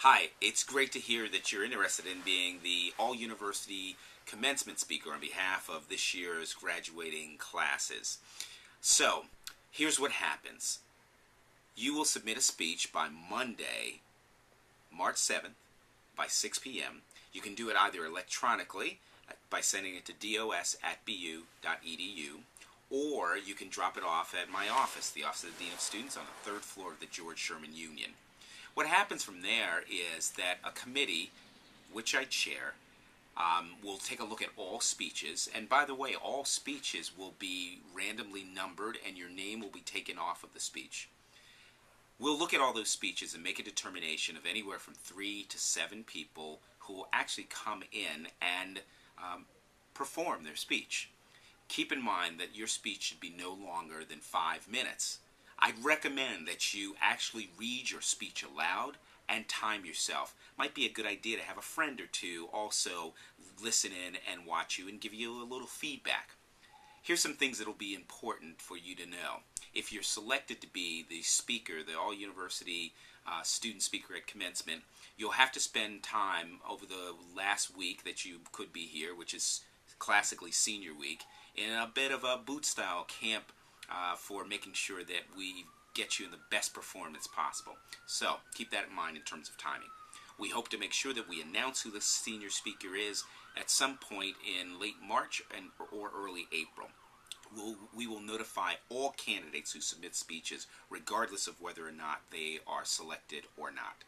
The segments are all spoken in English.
Hi, it's great to hear that you're interested in being the all-university commencement speaker on behalf of this year's graduating classes. So, here's what happens. You will submit a speech by Monday, March 7th, by 6 p.m. You can do it either electronically by sending it to dos@bu.edu, or you can drop it off at my office, the Office of the Dean of Students, on the third floor of the George Sherman Union. What happens from there is that a committee, which I chair, will take a look at all speeches. And by the way, all speeches will be randomly numbered and your name will be taken off of the speech. We'll look at all those speeches and make a determination of anywhere from 3 to 7 people who will actually come in and perform their speech. Keep in mind that your speech should be no longer than 5 minutes. I'd recommend that you actually read your speech aloud and time yourself. Might be a good idea to have a friend or two also listen in and watch you and give you a little feedback. Here's some things that will be important for you to know. If you're selected to be the speaker, the all-university student speaker at commencement, you'll have to spend time over the last week that you could be here, which is classically senior week, in a bit of a boot-style camp for making sure that we get you in the best performance possible. So keep that in mind in terms of timing. We hope to make sure that we announce who the senior speaker is at some point in late March or early April. We will notify all candidates who submit speeches regardless of whether or not they are selected or not.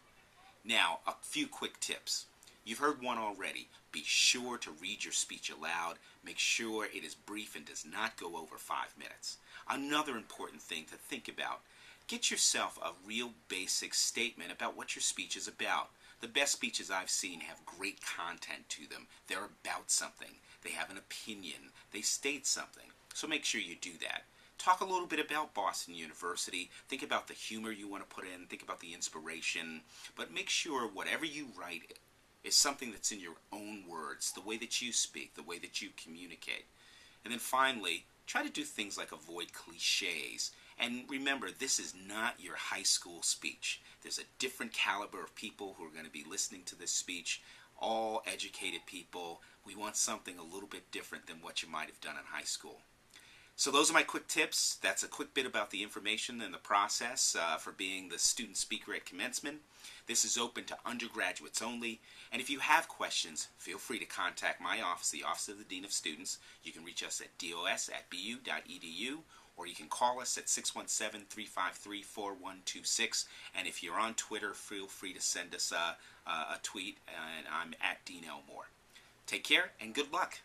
Now, a few quick tips. You've heard one already. Be sure to read your speech aloud. Make sure it is brief and does not go over 5 minutes. Another important thing to think about. Get yourself a real basic statement about what your speech is about. The best speeches I've seen have great content to them. They're about something. They have an opinion. They state something. So make sure you do that. Talk a little bit about Boston University. Think about the humor you want to put in. Think about the inspiration. But make sure whatever you write is something that's in your own words, the way that you speak, the way that you communicate. And then finally, try to do things like avoid cliches. And remember, this is not your high school speech. There's a different caliber of people who are going to be listening to this speech, all educated people. We want something a little bit different than what you might have done in high school. So those are my quick tips. That's a quick bit about the information and the process for being the student speaker at commencement. This is open to undergraduates only. And if you have questions, feel free to contact my office, the Office of the Dean of Students. You can reach us at dos@bu.edu, or you can call us at 617-353-4126. And if you're on Twitter, feel free to send us a tweet, and I'm at Dean Elmore. Take care and good luck.